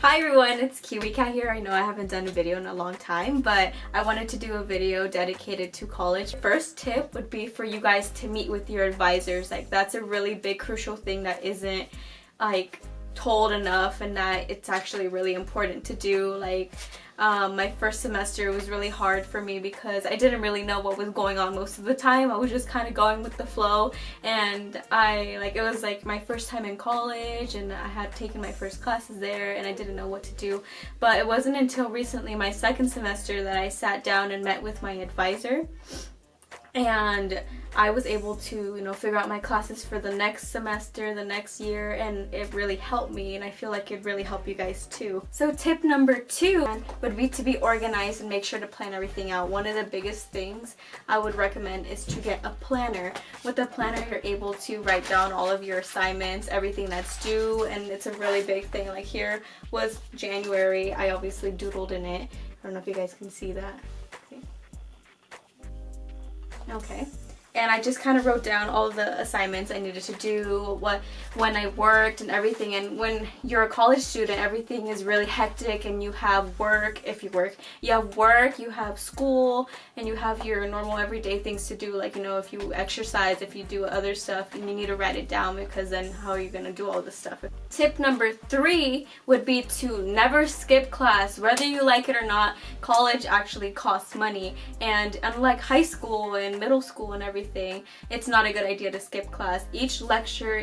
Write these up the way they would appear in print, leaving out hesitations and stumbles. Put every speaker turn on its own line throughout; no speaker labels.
Hi everyone, it's Kiwi Cat here. I know I haven't done a video in a long time, but I wanted to do a video dedicated to college. First tip would be for you guys to meet with your advisors. Like, that's a really big crucial thing that isn't like told enough, and that it's actually really important to do. Like, my first semester was really hard for me because I didn't really know what was going on most of the time. I was just kind of going with the flow, and it was like my first time in college, and I had taken my first classes there, and I didn't know what to do. But it wasn't until recently, my second semester, that I sat down and met with my advisor, and I was able to, figure out my classes for the next semester, the next year, and it really helped me, and I feel like it'd really help you guys too. So tip number 2 would be to be organized and make sure to plan everything out. One of the biggest things I would recommend is to get a planner. With a planner, you're able to write down all of your assignments, everything that's due, and it's a really big thing. Like, here was January. I obviously doodled in it. I don't know if you guys can see that. Okay. And I just kind of wrote down all the assignments I needed to do, when I worked and everything. And when you're a college student, everything is really hectic, and you have work, if you work, you have work, you have school, and you have your normal everyday things to do. Like, if you exercise, if you do other stuff, and you need to write it down, because then how are you going to do all this stuff? Tip number 3 would be to never skip class. Whether you like it or not, college actually costs money. And unlike high school and middle school and everything, it's not a good idea to skip class. Each lecture,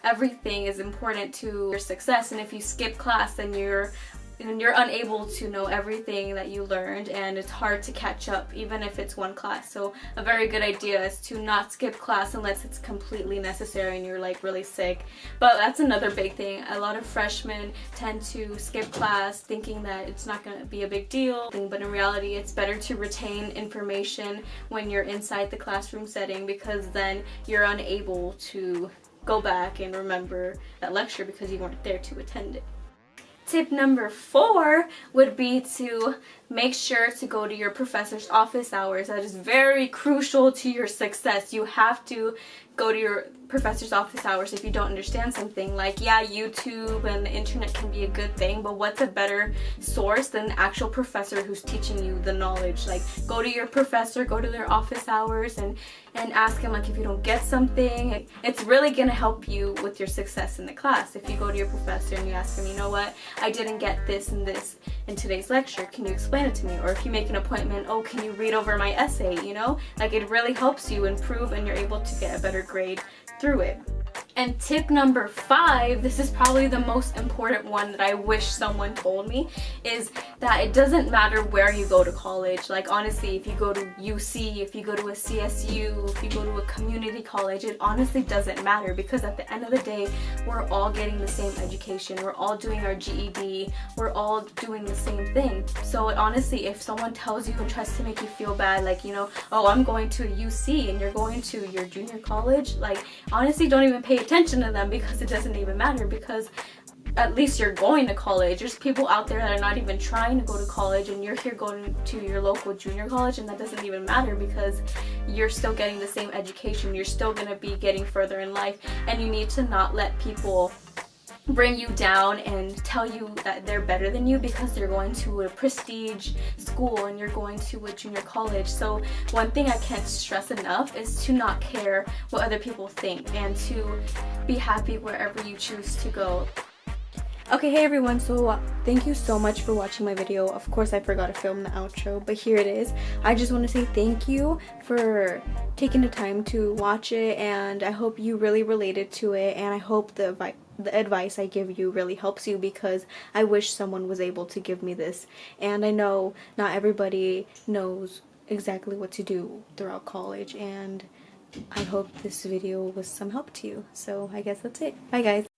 everything is important to your success, and if you skip class, then you're unable to know everything that you learned, and it's hard to catch up even if it's one class. So a very good idea is to not skip class unless it's completely necessary and you're like really sick. But that's another big thing. A lot of freshmen tend to skip class thinking that it's not going to be a big deal, but in reality it's better to retain information when you're inside the classroom setting, because then you're unable to go back and remember that lecture because you weren't there to attend it. Tip number 4 would be to make sure to go to your professor's office hours. That is very crucial to your success. You have to go to your professor's office hours if you don't understand something. Like, yeah, YouTube and the internet can be a good thing, but what's a better source than the actual professor who's teaching you the knowledge? Like, go to your professor, go to their office hours, and ask him, like, if you don't get something. It's really gonna help you with your success in the class. If you go to your professor and you ask him, you know what, I didn't get this and this in today's lecture, can you explain it to me? Or if you make an appointment, oh, can you read over my essay? Like, it really helps you improve, and you're able to get a better grade through it. And tip number 5, this is probably the most important one that I wish someone told me, is that it doesn't matter where you go to college. Like, honestly, if you go to UC, if you go to a CSU, if you go to a community college, it honestly doesn't matter, because at the end of the day, we're all getting the same education. We're all doing our GED. We're all doing the same thing. So honestly, if someone tells you and tries to make you feel bad, like, oh, I'm going to a UC and you're going to your junior college, like, honestly, don't even pay attention to them, because it doesn't even matter, because at least you're going to college. There's people out there that are not even trying to go to college, and you're here going to your local junior college, and that doesn't even matter, because you're still getting the same education. You're still going to be getting further in life, and you need to not let people bring you down and tell you that they're better than you because they're going to a prestige school and you're going to a junior college. So one thing I can't stress enough is to not care what other people think, and to be happy wherever you choose to go. Okay, hey everyone, so thank you so much for watching my video. Of course, I forgot to film the outro, but here it is. I just want to say thank you for taking the time to watch it, and I hope you really related to it, and I hope the advice I give you really helps you, because I wish someone was able to give me this. And I know not everybody knows exactly what to do throughout college, and I hope this video was some help to you. So I guess that's it. Bye guys.